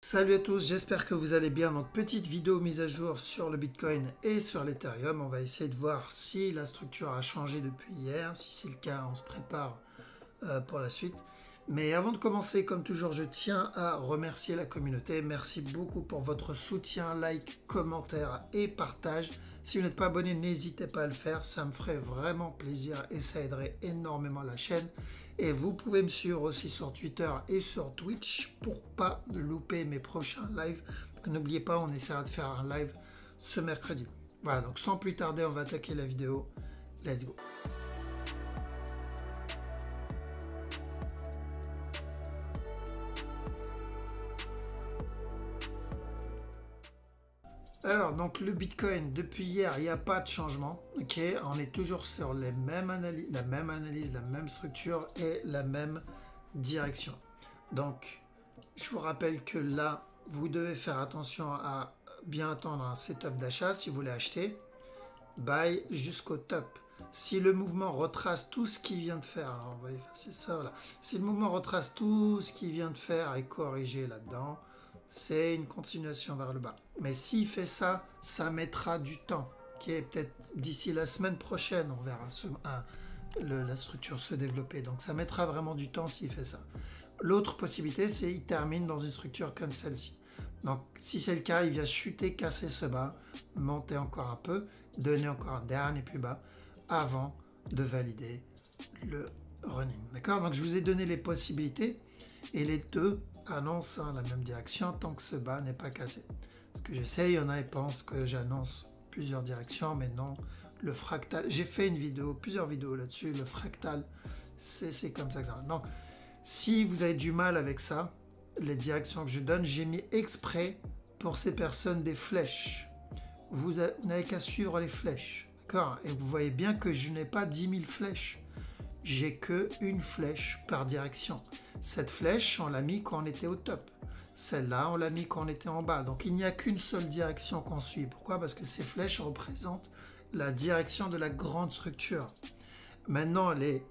Salut à tous, j'espère que vous allez bien. Donc petite vidéo mise à jour sur le Bitcoin et sur l'Ethereum. On va essayer de voir si la structure a changé depuis hier. Si c'est le cas, on se prépare pour la suite. Mais avant de commencer, comme toujours, je tiens à remercier la communauté. Merci beaucoup pour votre soutien, like, commentaire et partage. Si vous n'êtes pas abonné, n'hésitez pas à le faire. Ça me ferait vraiment plaisir et ça aiderait énormément la chaîne. Et vous pouvez me suivre aussi sur Twitter et sur Twitch pour pas louper mes prochains lives. Donc n'oubliez pas, on essaiera de faire un live ce mercredi. Voilà, donc sans plus tarder, on va attaquer la vidéo. Let's go. Alors, donc le Bitcoin, depuis hier, il n'y a pas de changement. Ok, on est toujours sur les mêmes analyses, la même structure et la même direction. Donc, je vous rappelle que là, vous devez faire attention à bien attendre un setup d'achat si vous voulez acheter. Buy jusqu'au top. Si le mouvement retrace tout ce qu'il vient de faire, alors on va effacer ça, voilà. Si le mouvement retrace tout ce qu'il vient de faire et corriger là-dedans, c'est une continuation vers le bas. Mais s'il fait ça, ça mettra du temps. Peut-être d'ici la semaine prochaine, on verra la structure se développer. Donc ça mettra vraiment du temps s'il fait ça. L'autre possibilité, c'est qu'il termine dans une structure comme celle-ci. Donc si c'est le cas, il vient chuter, casser ce bas, monter encore un peu, donner encore un dernier plus bas, avant de valider le running. D'accord? Donc je vous ai donné les possibilités, et les deux annonce la même direction tant que ce bas n'est pas cassé. Ce que j'essaie, il y en a qui pensent que j'annonce plusieurs directions, mais non, le fractal, j'ai fait plusieurs vidéos là-dessus, le fractal, c'est comme ça que ça va. Donc, si vous avez du mal avec ça, les directions que je donne, j'ai mis exprès pour ces personnes des flèches. Vous n'avez qu'à suivre les flèches, d'accord? Et vous voyez bien que je n'ai pas 10 000 flèches. J'ai que une flèche par direction. Cette flèche, on l'a mis quand on était au top. Celle-là, on l'a mis quand on était en bas. Donc il n'y a qu'une seule direction qu'on suit. Pourquoi? Parce que ces flèches représentent la direction de la grande structure. Maintenant, les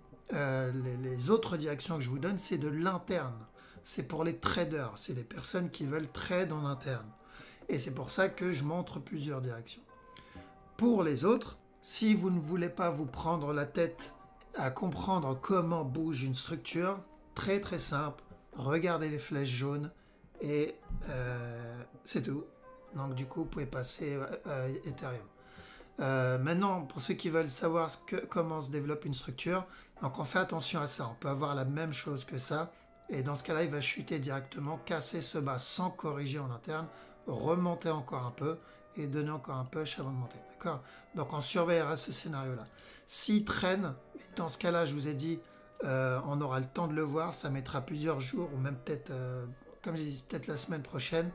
autres directions que je vous donne, c'est de l'interne. C'est pour les traders. C'est les personnes qui veulent trade en interne. Et c'est pour ça que je montre plusieurs directions. Pour les autres, si vous ne voulez pas vous prendre la tête à comprendre comment bouge une structure, très très simple, regardez les flèches jaunes et c'est tout. Donc du coup, vous pouvez passer à Ethereum. Maintenant, pour ceux qui veulent savoir comment se développe une structure, donc on fait attention à ça. On peut avoir la même chose que ça, et dans ce cas-là, il va chuter directement, casser ce bas sans corriger en interne, remonter encore un peu, et donner encore un push avant de monter. D'accord? Donc on surveillera ce scénario-là. S'il traîne, dans ce cas-là, je vous ai dit, on aura le temps de le voir, ça mettra plusieurs jours, ou même peut-être, comme je dis, peut-être la semaine prochaine.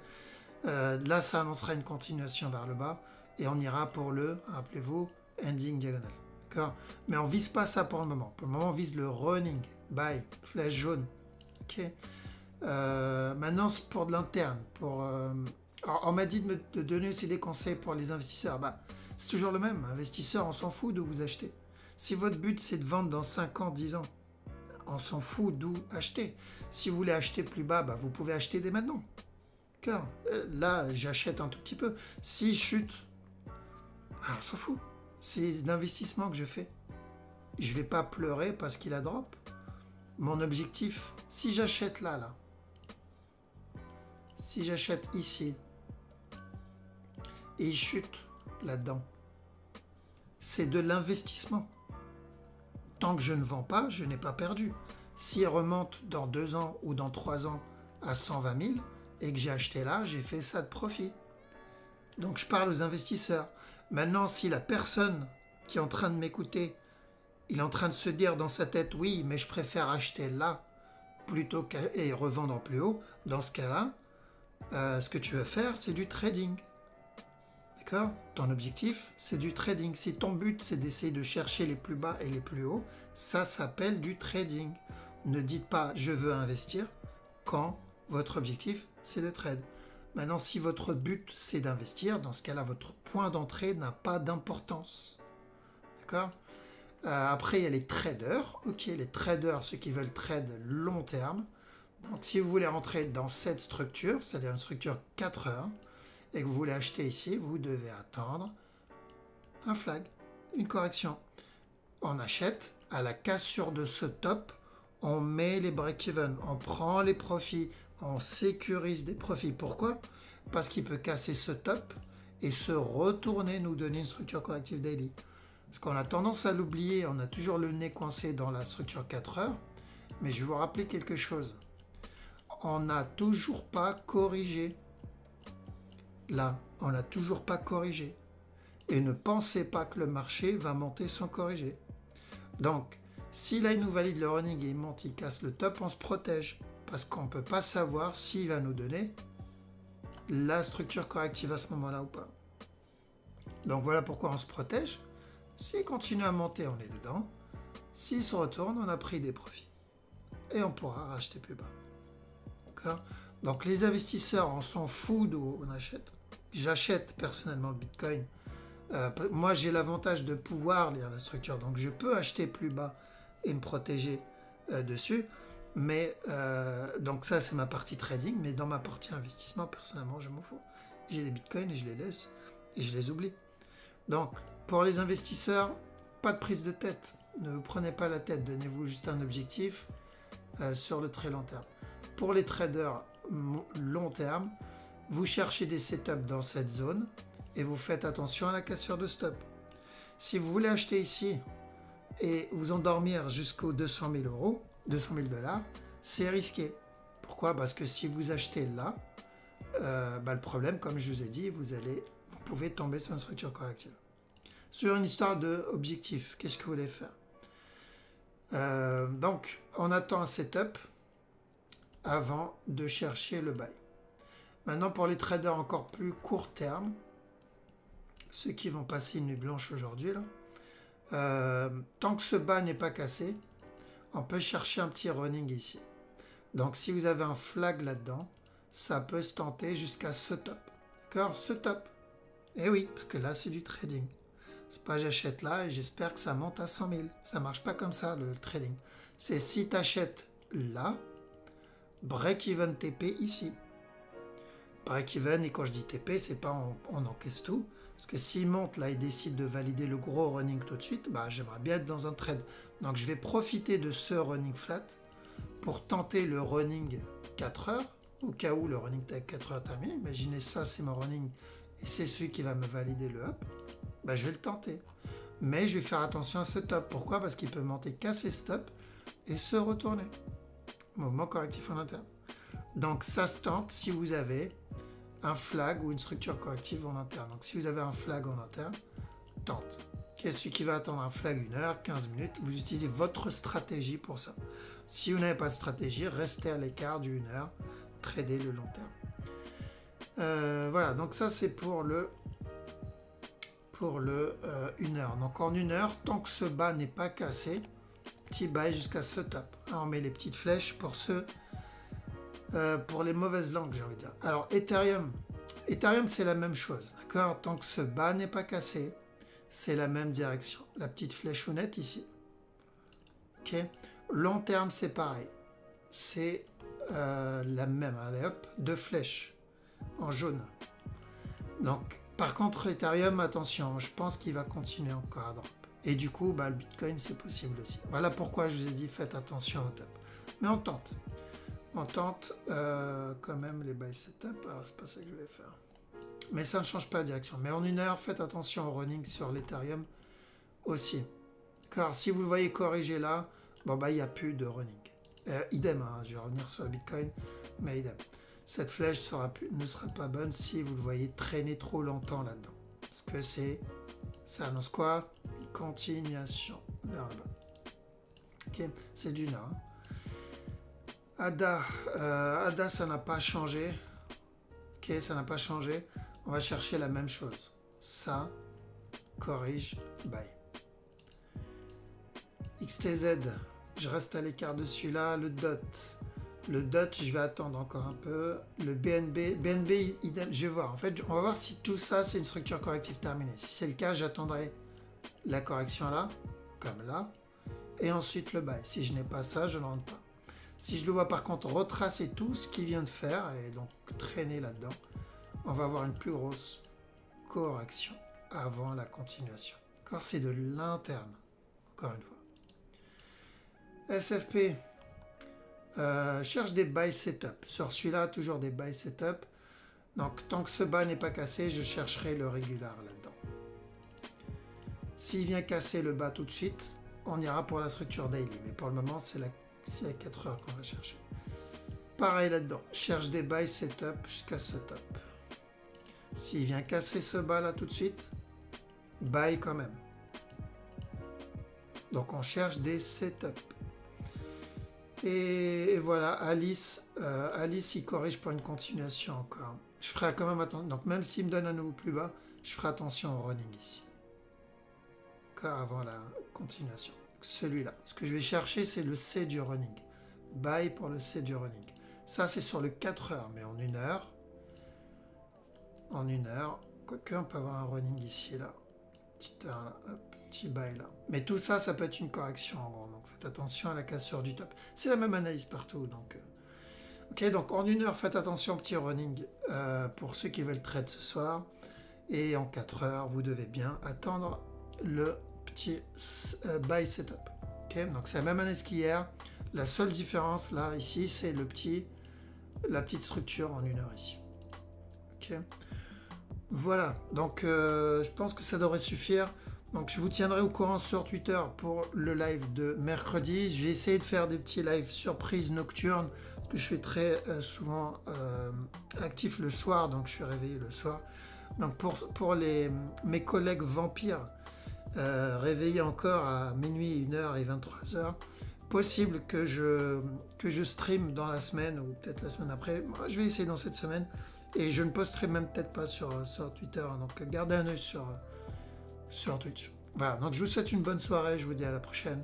Là, ça annoncera une continuation vers le bas, et on ira pour le, rappelez-vous, ending diagonal. D'accord? Mais on ne vise pas ça pour le moment. Pour le moment, on vise le running, buy, flèche jaune. Ok? Maintenant, c'est pour de l'interne, alors, on m'a dit de donner aussi des conseils pour les investisseurs. C'est toujours le même. Investisseur, on s'en fout d'où vous achetez. Si votre but, c'est de vendre dans 5 ans, 10 ans, on s'en fout d'où acheter. Si vous voulez acheter plus bas, vous pouvez acheter dès maintenant. Car là, j'achète un tout petit peu. S'il chute, on s'en fout. C'est l'investissement que je fais. Je ne vais pas pleurer parce qu'il a drop. Mon objectif, si j'achète là, si j'achète ici, et il chute là-dedans, c'est de l'investissement. Tant que je ne vends pas, je n'ai pas perdu. S'il remonte dans 2 ans ou dans 3 ans à 120 000 et que j'ai acheté là, j'ai fait ça de profit. Donc je parle aux investisseurs. Maintenant, si la personne qui est en train de m'écouter, il est en train de se dire dans sa tête, oui, mais je préfère acheter là plutôt et revendre plus haut, dans ce cas-là, ce que tu veux faire, c'est du trading. D'accord? Ton objectif, c'est du trading. Si ton but, c'est d'essayer de chercher les plus bas et les plus hauts, ça s'appelle du trading. Ne dites pas « je veux investir » quand votre objectif, c'est de trade. Maintenant, si votre but, c'est d'investir, dans ce cas-là, votre point d'entrée n'a pas d'importance. D'accord? Après, il y a les traders. Ok, les traders, ceux qui veulent trade long terme. Donc si vous voulez rentrer dans cette structure, c'est-à-dire une structure 4 heures, et que vous voulez acheter ici, vous devez attendre un flag, une correction. On achète à la cassure de ce top, on met les break-even, on prend les profits, on sécurise des profits. Pourquoi? Parce qu'il peut casser ce top et se retourner, nous donner une structure corrective daily. Parce qu'on a tendance à l'oublier, on a toujours le nez coincé dans la structure 4 heures, mais je vais vous rappeler quelque chose. On n'a toujours pas corrigé. Là, on n'a toujours pas corrigé. Et ne pensez pas que le marché va monter sans corriger. Donc, si là il nous valide le running et il monte, il casse le top, on se protège. Parce qu'on ne peut pas savoir s'il va nous donner la structure corrective à ce moment-là ou pas. Donc voilà pourquoi on se protège. S'il continue à monter, on est dedans. S'il se retourne, on a pris des profits. Et on pourra racheter plus bas. D'accord? Donc les investisseurs, on s'en fout d'où on achète. J'achète personnellement le Bitcoin. Moi, j'ai l'avantage de pouvoir lire la structure. Donc je peux acheter plus bas et me protéger dessus. Mais donc ça, c'est ma partie trading. Mais dans ma partie investissement, personnellement, je m'en fous. J'ai les Bitcoins et je les laisse. Et je les oublie. Donc, pour les investisseurs, pas de prise de tête. Ne vous prenez pas la tête. Donnez-vous juste un objectif sur le très long terme. Pour les traders long terme, vous cherchez des setups dans cette zone et vous faites attention à la cassure de stop. Si vous voulez acheter ici et vous endormir jusqu'aux 200 000 euros, 200 000 $, c'est risqué. Pourquoi? Parce que si vous achetez là, le problème, comme je vous ai dit, vous pouvez tomber sur une structure corrective. Sur une histoire d'objectif, qu'est-ce que vous voulez faire? Donc, on attend un setup avant de chercher le buy. Maintenant, pour les traders encore plus court terme, ceux qui vont passer une nuit blanche aujourd'hui, tant que ce bas n'est pas cassé, on peut chercher un petit running ici. Donc, si vous avez un flag là-dedans, ça peut se tenter jusqu'à ce top. D'accord? Ce top. Et oui, parce que là, c'est du trading. C'est pas j'achète là et j'espère que ça monte à 100 000. Ça marche pas comme ça, le trading. C'est si tu achètes là, break-even TP ici. Break-even, et quand je dis TP, c'est pas on encaisse tout. Parce que s'il monte là et décide de valider le gros running tout de suite, j'aimerais bien être dans un trade. Donc je vais profiter de ce running flat pour tenter le running 4 heures, au cas où le running 4 heures terminé. Imaginez ça, c'est mon running et c'est celui qui va me valider le up. Je vais le tenter. Mais je vais faire attention à ce top. Pourquoi? Parce qu'il peut monter, casser stop et se retourner. Mouvement correctif en interne. Donc ça se tente si vous avez un flag ou une structure corrective en interne. Donc si vous avez un flag en interne, tente. Celui qui va attendre un flag 1 heure, 15 minutes, vous utilisez votre stratégie pour ça. Si vous n'avez pas de stratégie, restez à l'écart du 1 heure, tradez le long terme. Voilà, donc ça c'est pour le 1 heure. Donc en 1 heure, tant que ce bas n'est pas cassé, petit buy jusqu'à ce top. On met les petites flèches pour pour les mauvaises langues, j'ai envie de dire. Alors Ethereum c'est la même chose, d'accord? Tant que ce bas n'est pas cassé, c'est la même direction. La petite flèche honnête ici. Ok. Long terme, c'est pareil. C'est la même. Allez hop, 2 flèches en jaune. Donc, par contre, Ethereum, attention, je pense qu'il va continuer encore à drop. Et du coup, le Bitcoin, c'est possible aussi. Voilà pourquoi je vous ai dit, faites attention au top. Mais on tente. On tente quand même les buy setup. Alors, c'est pas ça que je vais faire. Mais ça ne change pas la direction. Mais en 1 heure, faites attention au running sur l'Ethereum aussi. Car si vous le voyez corriger là, il n'y a plus de running. Idem, je vais revenir sur le Bitcoin, mais idem. Cette flèche ne sera pas bonne si vous le voyez traîner trop longtemps là-dedans. Parce que ça annonce quoi? Une continuation vers le bas. Ok, c'est du là. ADA, ça n'a pas changé. Ok, ça n'a pas changé. On va chercher la même chose. Ça, corrige, buy. XTZ, je reste à l'écart de celui-là. Le DOT, je vais attendre encore un peu. Le BNB, idem, je vais voir. En fait, on va voir si tout ça, c'est une structure corrective terminée. Si c'est le cas, j'attendrai la correction là, comme là. Et ensuite le buy. Si je n'ai pas ça, je ne rentre pas. Si je le vois par contre retracer tout ce qu'il vient de faire et donc traîner là-dedans, on va avoir une plus grosse correction avant la continuation. D'accord, c'est de l'interne, encore une fois. SFP, cherche des buy setup. Sur celui-là, toujours des buy setup. Donc, tant que ce bas n'est pas cassé, je chercherai le régular là-dedans. S'il vient casser le bas tout de suite, on ira pour la structure daily. Mais pour le moment, c'est la 4 heures qu'on va chercher. Pareil là-dedans, cherche des buy setup jusqu'à ce top. S'il vient casser ce bas là tout de suite, buy quand même. Donc on cherche des setups. Et voilà, Alice, il corrige pour une continuation encore. Je ferai quand même attention. Donc même s'il me donne un nouveau plus bas, je ferai attention au running ici. Encore avant la continuation. Celui-là. Ce que je vais chercher, c'est le C du running. Buy pour le C du running. Ça, c'est sur le 4 heures, mais en 1 heure. En 1 heure. Quoique, on peut avoir un running ici, là. Petite heure, là. Hop, petit buy, là. Mais tout ça, ça peut être une correction, en gros. Donc, faites attention à la cassure du top. C'est la même analyse partout, donc... Ok, donc en 1 heure, faites attention au petit running pour ceux qui veulent trade ce soir. Et en 4 heures, vous devez bien attendre le petit buy setup. Ok, donc c'est la même analyse qu'hier. La seule différence là, ici, c'est la petite structure en 1 heure ici. Ok, voilà. Donc je pense que ça devrait suffire. Donc je vous tiendrai au courant sur Twitter pour le live de mercredi. Je vais essayer de faire des petits lives surprises nocturnes. Parce que je suis très souvent actif le soir, donc je suis réveillé le soir. Donc pour mes collègues vampires, réveillés encore à minuit, 1h et 23h, possible que je stream dans la semaine ou peut-être la semaine après. Moi, je vais essayer dans cette semaine et je ne posterai même peut-être pas sur Twitter. Donc gardez un œil sur Twitch. Voilà, donc je vous souhaite une bonne soirée, je vous dis à la prochaine.